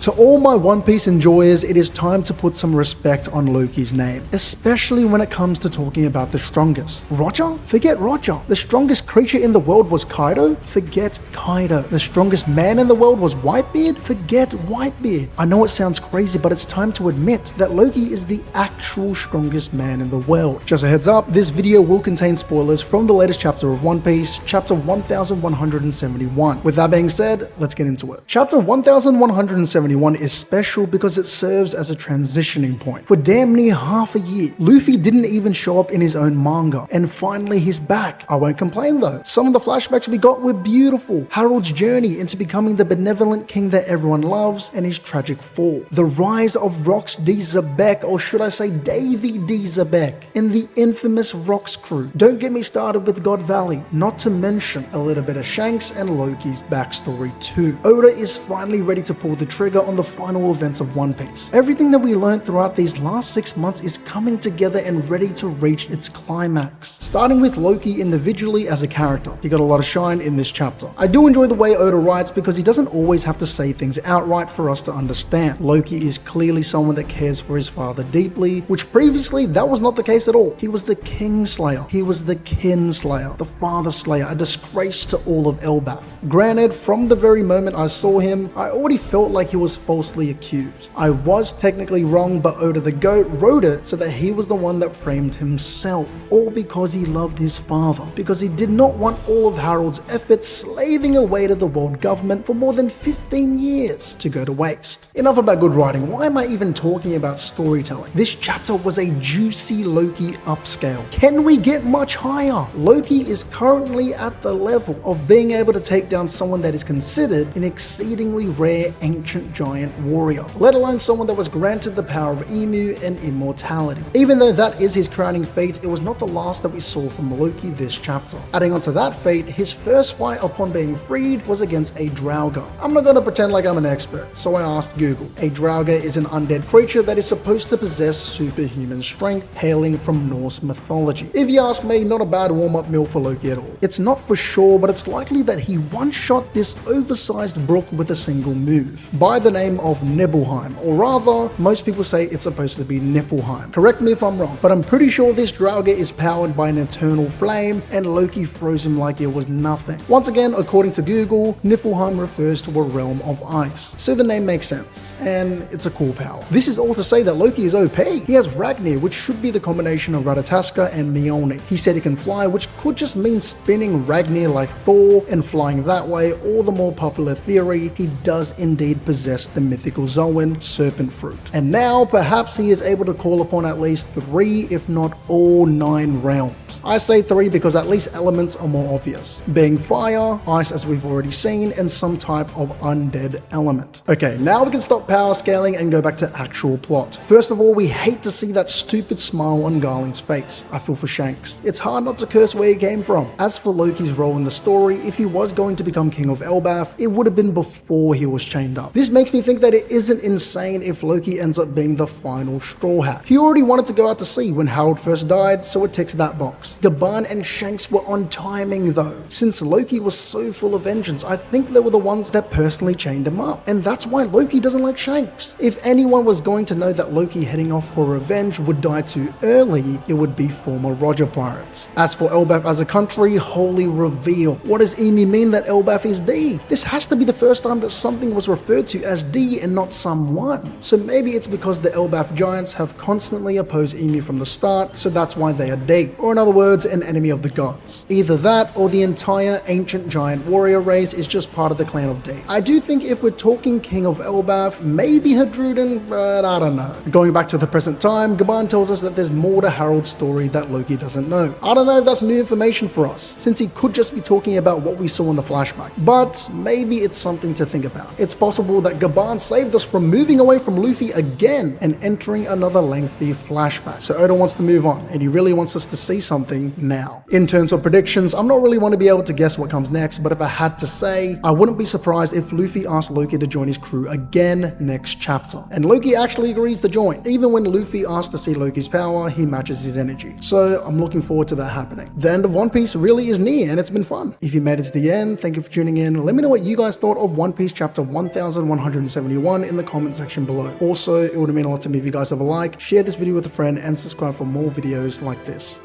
To all my One Piece enjoyers, it is time to put some respect on Loki's name, especially when it comes to talking about the strongest. Roger? Forget Roger. The strongest creature in the world was Kaido? Forget Kaido. The strongest man in the world was Whitebeard? Forget Whitebeard. I know it sounds crazy, but it's time to admit that Loki is the actual strongest man in the world. Just a heads up, this video will contain spoilers from the latest chapter of One Piece, chapter 1171. With that being said, let's get into it. Chapter 1171 is special because it serves as a transitioning point. For damn near half a year, Luffy didn't even show up in his own manga, and finally he's back. I won't complain though. Some of the flashbacks we got were beautiful. Harold's journey into becoming the benevolent king that everyone loves, and his tragic fall. The rise of Rox D. Zebek, or should I say Davy D. Zebek, and the infamous Rox crew. Don't get me started with God Valley, not to mention a little bit of Shanks and Loki's backstory too. Oda is finally ready to pull the trigger on the final events of One Piece. Everything that we learned throughout these last 6 months is coming together and ready to reach its climax. Starting with Loki individually as a character. He got a lot of shine in this chapter. I do enjoy the way Oda writes because he doesn't always have to say things outright for us to understand. Loki is clearly someone that cares for his father deeply, which previously that was not the case at all. He was the King Slayer. He was the Kin Slayer, the Father Slayer, a disgrace to all of Elbaf. Granted, from the very moment I saw him, I already felt like he was falsely accused. I was technically wrong, but Oda the GOAT wrote it so that he was the one that framed himself. All because he loved his father. Because he did not want all of Harald's efforts slaving away to the world government for more than 15 years to go to waste. Enough about good writing. Why am I even talking about storytelling? This chapter was a juicy Loki upscale. Can we get much higher? Loki is currently at the level of being able to take down someone that is considered an exceedingly rare ancient giant warrior, let alone someone that was granted the power of Emu and immortality. Even though that is his crowning fate, it was not the last that we saw from Loki this chapter. Adding on to that fate, his first fight upon being freed was against a Draugr. I'm not gonna pretend like I'm an expert, so I asked Google. A Draugr is an undead creature that is supposed to possess superhuman strength, hailing from Norse mythology. If you ask me, not a bad warm-up meal for Loki at all. It's not for sure, but it's likely that he one-shot this oversized brook with a single move, by the name of Nibelheim, or rather, most people say it's supposed to be Nifelheim. Correct me if I'm wrong, but I'm pretty sure this Draugr is powered by an eternal flame, and Loki throws him like it was nothing. Once again, according to Google, Nifelheim refers to a realm of ice, so the name makes sense, and it's a cool power. This is all to say that Loki is OP. He has Ragnir, which should be the combination of Ratatoskr and Mjolnir. He said he can fly, which could just mean spinning Ragnir like Thor and flying that way, or the more popular theory, he does indeed possess the mythical Zoan serpent fruit. And now perhaps he is able to call upon at least 3, if not all 9 realms. I say 3 because at least elements are more obvious, being fire, ice as we've already seen, and some type of undead element. Okay, now we can stop power scaling and go back to actual plot. First of all, we hate to see that stupid smile on Garling's face. I feel for Shanks. It's hard not to curse where he came from. As for Loki's role in the story, if he was going to become king of Elbaf, it would have been before he was chained up. This makes me think that it isn't insane if Loki ends up being the final Straw Hat. He already wanted to go out to sea when Harald first died, so it ticks that box. Gaban and Shanks were on timing though. Since Loki was so full of vengeance, I think they were the ones that personally chained him up. And that's why Loki doesn't like Shanks. If anyone was going to know that Loki heading off for revenge would die too early, it would be former Roger pirates. As for Elbaf as a country, holy reveal. What does Emi mean that Elbaf is D? This has to be the first time that something was referred to as D and not someone. So maybe it's because the Elbaf giants have constantly opposed Emi from the start, so that's why they are D. Or in other words, an enemy of the gods. Either that or the entire ancient giant warrior race is just part of the clan of D. I do think if we're talking king of Elbaf, maybe Hadruden, but I don't know. Going back to the present time, Gaban tells us that there's more to Harold's story that Loki doesn't know. I don't know if that's new information for us, since he could just be talking about what we saw in the flashback, but maybe it's something to think about. It's possible that Gaban saved us from moving away from Luffy again and entering another lengthy flashback. So Oda wants to move on, and he really wants us to see something now. In terms of predictions, I'm not really want to be able to guess what comes next, but if I had to say, I wouldn't be surprised if Luffy asked Loki to join his crew again next chapter. And Loki actually agrees to join. Even when Luffy asks to see Loki's power, he matches his energy. So I'm looking forward to that happening. The end of One Piece really is near, and it's been fun. If you made it to the end, thank you for tuning in. Let me know what you guys thought of One Piece chapter 1171. 171 in the comment section below. Also, it would mean a lot to me if you guys have a like, share this video with a friend, and subscribe for more videos like this.